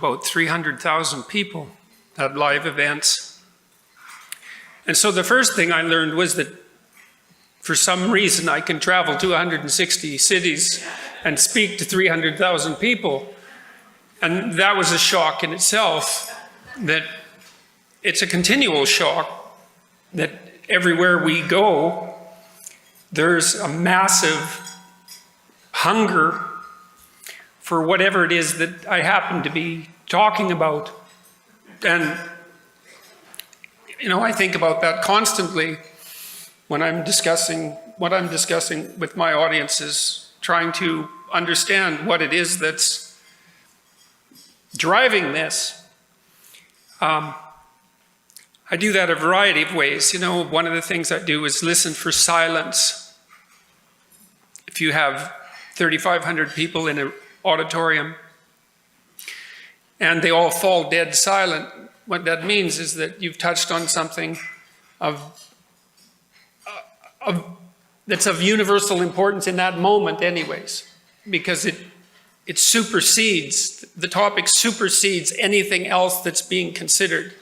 about 300,000 people at live events. And so the first thing I learned was that for some reason I can travel to 160 cities and speak to 300,000 people. And that was a shock in itself, that it's a continual shock that everywhere we go, there's a massive hunger for whatever it is that I happen to be talking about. And, I think about that constantly when I'm discussing what I'm discussing with my audiences, trying to understand what it is that's driving this. I do that a variety of ways. One of the things I do is listen for silence. If you have 3,500 people in an auditorium and they all fall dead silent, what that means is that you've touched on something that's of universal importance in that moment anyways, because it supersedes, the topic supersedes anything else that's being considered,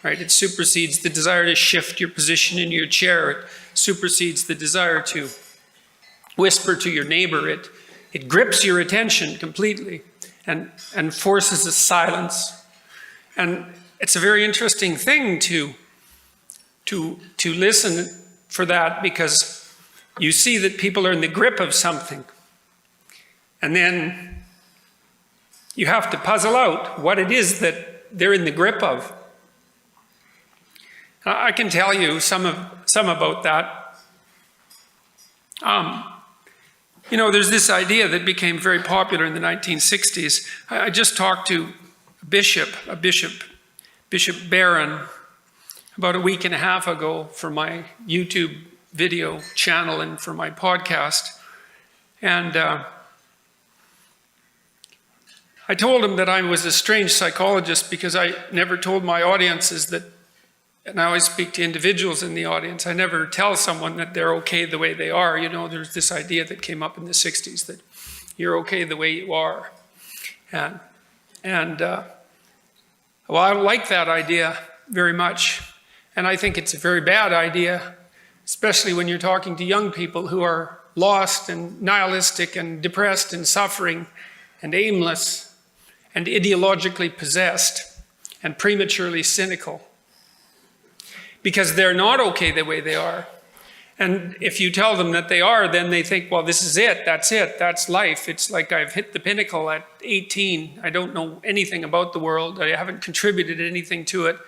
right? It supersedes the desire to shift your position in your chair. It supersedes the desire to whisper to your neighbor. It grips your attention completely and forces a silence. And it's a very interesting thing to listen for that, because you see that people are in the grip of something. And then you have to puzzle out what it is that they're in the grip of. I can tell you some about that. There's this idea that became very popular in the 1960s. I just talked to Bishop Barron, about a week and a half ago for my YouTube video channel and for my podcast. And I told him that I was a strange psychologist because I never told my audiences that, and I always speak to individuals in the audience, I never tell someone that they're okay the way they are. There's this idea that came up in the 60s that you're okay the way you are. Well, I like that idea very much. And I think it's a very bad idea, especially when you're talking to young people who are lost and nihilistic and depressed and suffering and aimless and ideologically possessed and prematurely cynical. Because they're not okay the way they are. And if you tell them that they are, then they think, well, this is it, that's life. It's like I've hit the pinnacle at 18. I don't know anything about the world. I haven't contributed anything to it.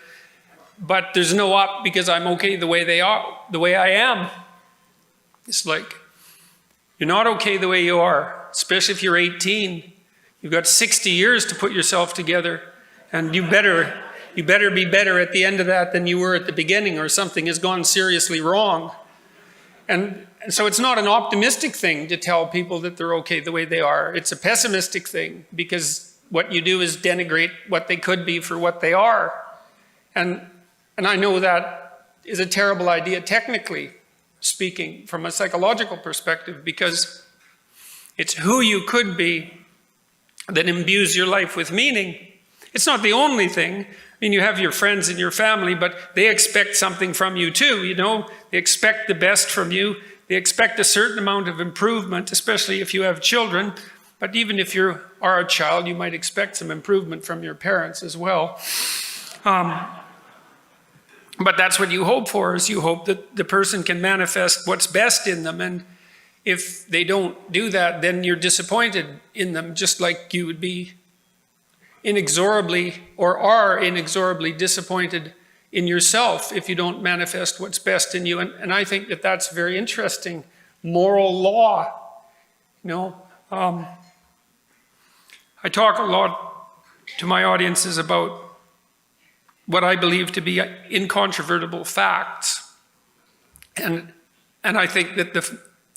But there's no up because I'm okay the way they are, the way I am. It's like, you're not okay the way you are, especially if you're 18. You've got 60 years to put yourself together, and you better be better at the end of that than you were at the beginning, or something has gone seriously wrong. And so it's not an optimistic thing to tell people that they're okay the way they are. It's a pessimistic thing, because what you do is denigrate what they could be for what they are. And I know that is a terrible idea, technically speaking, from a psychological perspective, because it's who you could be that imbues your life with meaning. It's not the only thing. You have your friends and your family, but they expect something from you too, They expect the best from you. They expect a certain amount of improvement, especially if you have children. But even if you are a child, you might expect some improvement from your parents as well. But that's what you hope for, is you hope that the person can manifest what's best in them. And if they don't do that, then you're disappointed in them, just like you would be inexorably or are inexorably disappointed in yourself if you don't manifest what's best in you. And I think that that's very interesting moral law. I talk a lot to my audiences about what I believe to be incontrovertible facts. And I think that the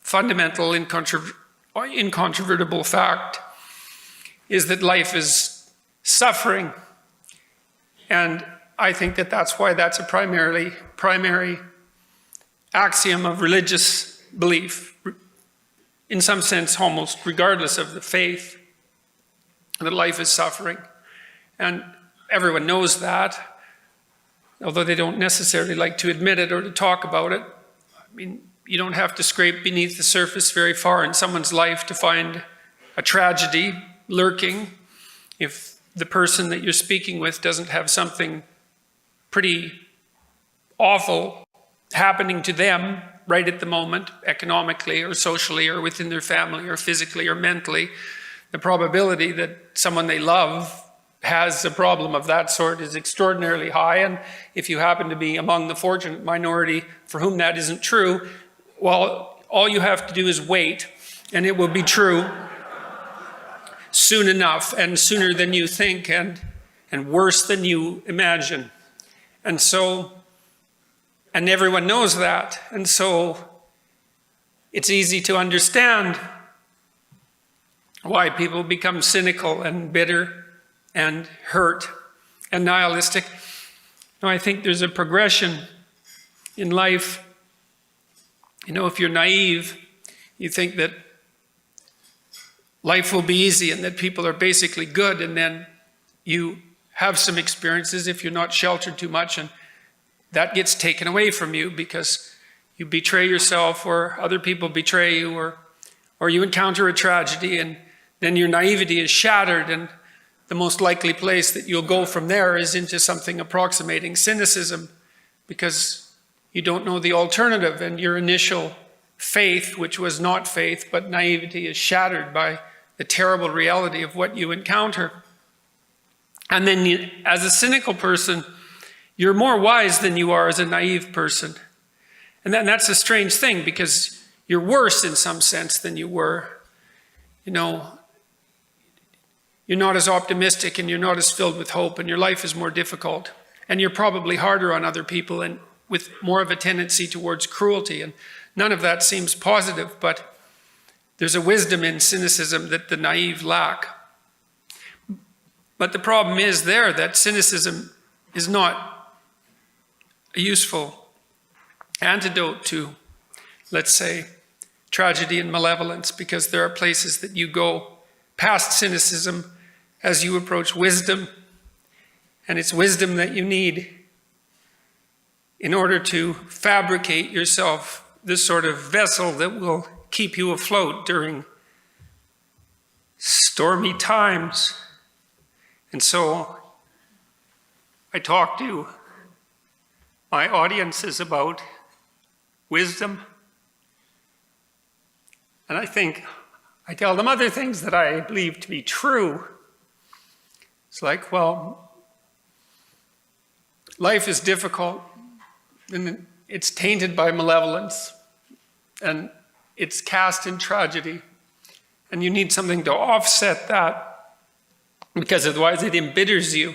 fundamental incontrovertible fact is that life is suffering. And I think that that's why that's a primary axiom of religious belief, in some sense almost regardless of the faith, that life is suffering. And everyone knows that, although they don't necessarily like to admit it or to talk about it. I mean, you don't have to scrape beneath the surface very far in someone's life to find a tragedy lurking if the person that you're speaking with doesn't have something pretty awful happening to them right at the moment, economically or socially or within their family or physically or mentally. The probability that someone they love has a problem of that sort is extraordinarily high. And if you happen to be among the fortunate minority for whom that isn't true, well, all you have to do is wait, and it will be true soon enough, and sooner than you think, and worse than you imagine. And everyone knows that. And so it's easy to understand why people become cynical and bitter and hurt and nihilistic. Now, I think there's a progression in life. You know, if you're naive, you think that life will be easy and that people are basically good, and then you have some experiences if you're not sheltered too much, and that gets taken away from you because you betray yourself or other people betray you, or you encounter a tragedy, and then your naivety is shattered, and the most likely place that you'll go from there is into something approximating cynicism, because you don't know the alternative, and your initial faith, which was not faith but naivety, is shattered by the terrible reality of what you encounter. And then as a cynical person, you're more wise than you are as a naive person. And that's a strange thing, because you're worse in some sense than you were. You know, you're not as optimistic, and you're not as filled with hope, and your life is more difficult. And you're probably harder on other people and with more of a tendency towards cruelty. And none of that seems positive, but there's a wisdom in cynicism that the naive lack. But the problem is there that cynicism is not a useful antidote to, let's say, tragedy and malevolence, because there are places that you go past cynicism as you approach wisdom, and it's wisdom that you need in order to fabricate yourself this sort of vessel that will keep you afloat during stormy times. And so I talk to my audiences about wisdom, and I tell them other things that I believe to be true. It's like, well, life is difficult, and it's tainted by malevolence, and it's cast in tragedy, and you need something to offset that, because otherwise it embitters you.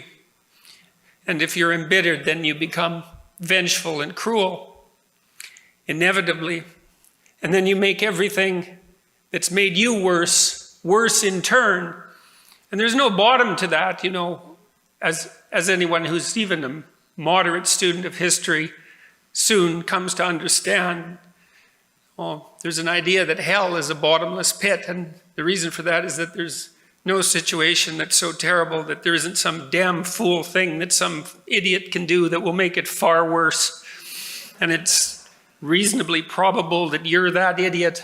And if you're embittered, then you become vengeful and cruel, inevitably. And then you make everything that's made you worse in turn. And there's no bottom to that, you know, as anyone who's even a moderate student of history soon comes to understand. Oh, there's an idea that hell is a bottomless pit, and the reason for that is that there's no situation that's so terrible that there isn't some damn fool thing that some idiot can do that will make it far worse. And it's reasonably probable that you're that idiot.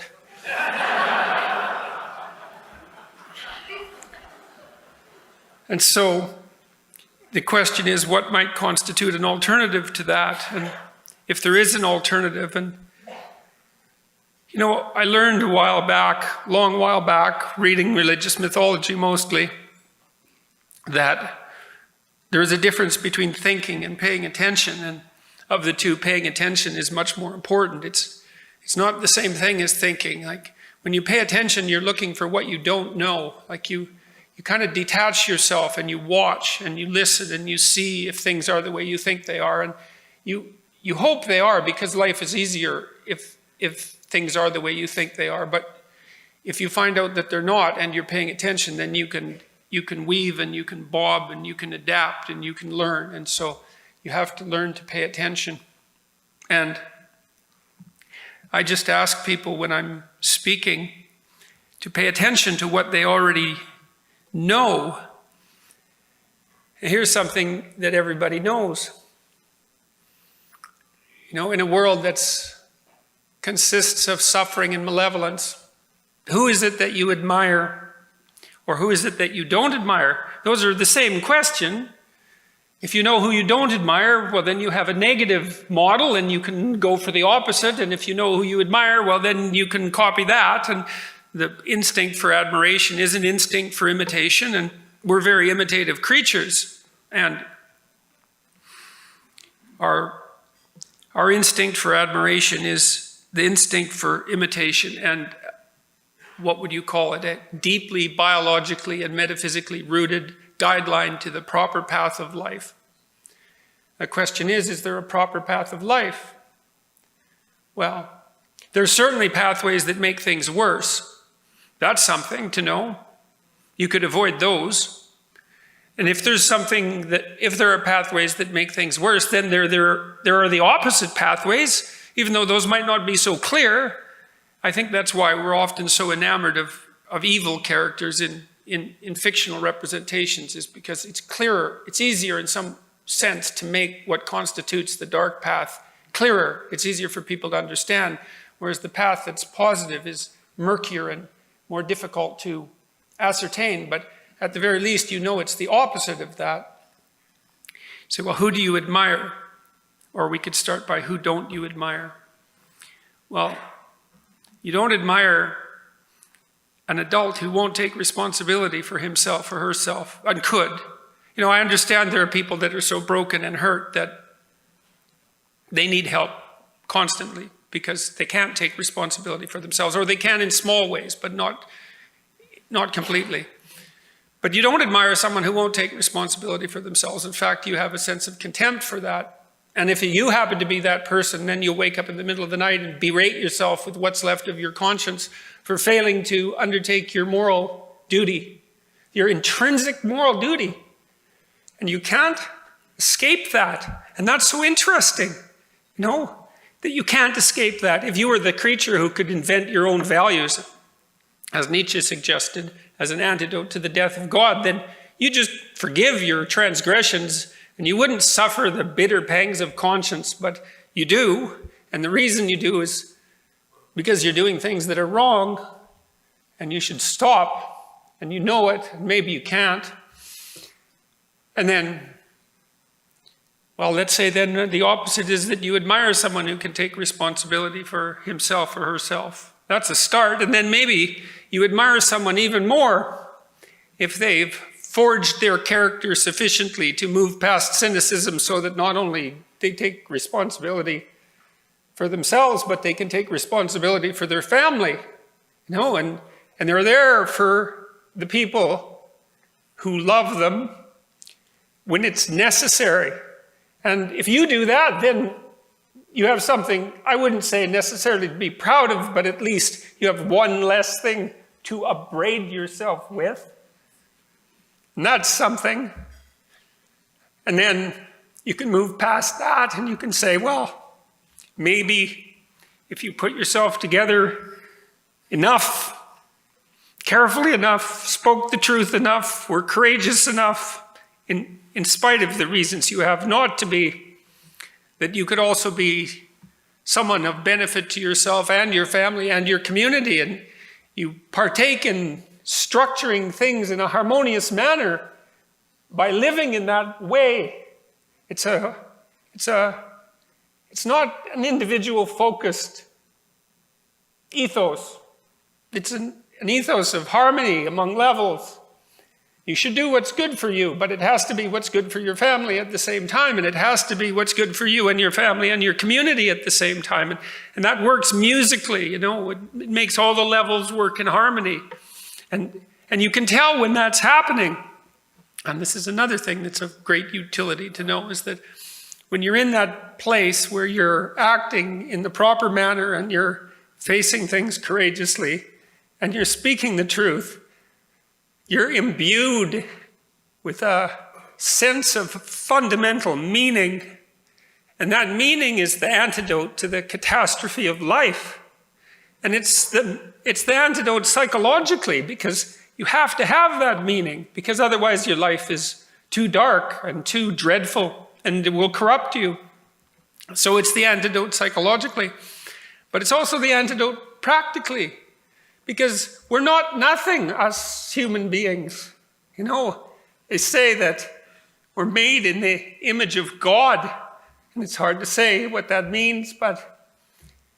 And so the question is, what might constitute an alternative to that? And if there is an alternative, and you know, I learned long while back, reading religious mythology mostly, that there is a difference between thinking and paying attention, and of the two, paying attention is much more important. It's not the same thing as thinking. Like, when you pay attention, you're looking for what you don't know. Like, you kind of detach yourself, and you watch, and you listen, and you see if things are the way you think they are, and you hope they are, because life is easier if things are the way you think they are. But if you find out that they're not, and you're paying attention, then you can weave, and you can bob, and you can adapt, and you can learn. And so you have to learn to pay attention. And I just ask people when I'm speaking to pay attention to what they already know, And here's something that everybody knows. You know, in a world that consists of suffering and malevolence, who is it that you admire? Or who is it that you don't admire? Those are the same question. If you know who you don't admire, well, then you have a negative model and you can go for the opposite. And if you know who you admire, well, then you can copy that. And the instinct for admiration is an instinct for imitation. And we're very imitative creatures. And our instinct for admiration is the instinct for imitation. And what would you call it? A deeply biologically and metaphysically rooted guideline to the proper path of life. The question is there a proper path of life? Well, there's certainly pathways that make things worse. That's something to know. You could avoid those. And if there are pathways that make things worse, then there are the opposite pathways, even though those might not be so clear. I think that's why we're often so enamored of evil characters in fictional representations, is because it's clearer, it's easier in some sense to make what constitutes the dark path clearer. It's easier for people to understand, whereas the path that's positive is murkier and more difficult to ascertain. But at the very least, you know it's the opposite of that. So, well, who do you admire? Or we could start by who don't you admire? Well, you don't admire an adult who won't take responsibility for himself or herself, and could. You know, I understand there are people that are so broken and hurt that they need help constantly because they can't take responsibility for themselves, or they can in small ways, but not completely. But you don't admire someone who won't take responsibility for themselves. In fact, you have a sense of contempt for that. And if you happen to be that person, then you'll wake up in the middle of the night and berate yourself with what's left of your conscience for failing to undertake your moral duty, your intrinsic moral duty. And you can't escape that. And that's so interesting, you know, that you can't escape that. If you were the creature who could invent your own values, as Nietzsche suggested, as an antidote to the death of God, then you just forgive your transgressions and you wouldn't suffer the bitter pangs of conscience, but you do. And the reason you do is because you're doing things that are wrong and you should stop, and you know it, and maybe you can't. And then, well, let's say then the opposite is that you admire someone who can take responsibility for himself or herself. That's a start. And then maybe you admire someone even more if they've forged their character sufficiently to move past cynicism so that not only they take responsibility for themselves, but they can take responsibility for their family, you know, and they're there for the people who love them when it's necessary. And if you do that, then you have something, I wouldn't say necessarily to be proud of, but at least you have one less thing to upbraid yourself with. And that's something. And then you can move past that and you can say, well, maybe if you put yourself together enough, carefully enough, spoke the truth enough, were courageous enough, in spite of the reasons you have not to be, that you could also be someone of benefit to yourself and your family and your community, and you partake in structuring things in a harmonious manner by living in that way. It's not an individual focused ethos. It's an ethos of harmony among levels. You should do what's good for you, but it has to be what's good for your family at the same time, and it has to be what's good for you and your family and your community at the same time. And that works musically, you know, it makes all the levels work in harmony. And you can tell when that's happening. And this is another thing that's of great utility to know, is that when you're in that place where you're acting in the proper manner and you're facing things courageously and you're speaking the truth, you're imbued with a sense of fundamental meaning. And that meaning is the antidote to the catastrophe of life. And it's the antidote psychologically, because you have to have that meaning, because otherwise your life is too dark and too dreadful, and it will corrupt you. So it's the antidote psychologically, but it's also the antidote practically, because we're not nothing, us human beings. You know, they say that we're made in the image of God, and it's hard to say what that means, but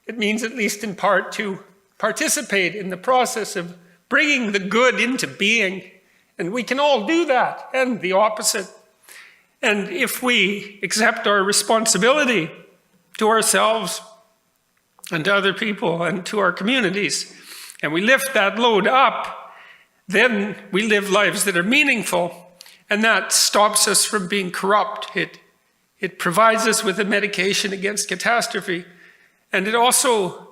it means, at least in part, to participate in the process of bringing the good into being. And we can all do that, and the opposite. And if we accept our responsibility to ourselves and to other people and to our communities, and we lift that load up, then we live lives that are meaningful, and that stops us from being corrupt. It provides us with a medication against catastrophe, and it also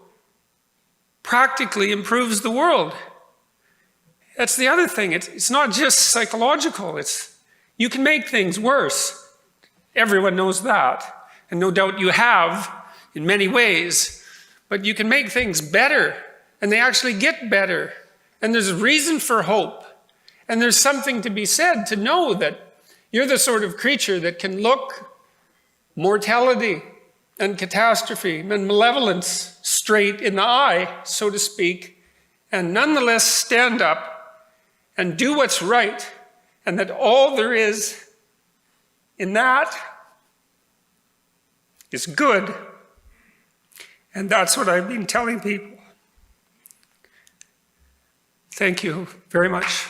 practically improves the world. That's the other thing. It's not just psychological. You can make things worse. Everyone knows that. And no doubt you have in many ways. But you can make things better. And they actually get better. And there's a reason for hope. And there's something to be said to know that you're the sort of creature that can look mortality and catastrophe and malevolence straight in the eye, so to speak, and nonetheless stand up and do what's right, and that all there is in that is good. And that's what I've been telling people. Thank you very much.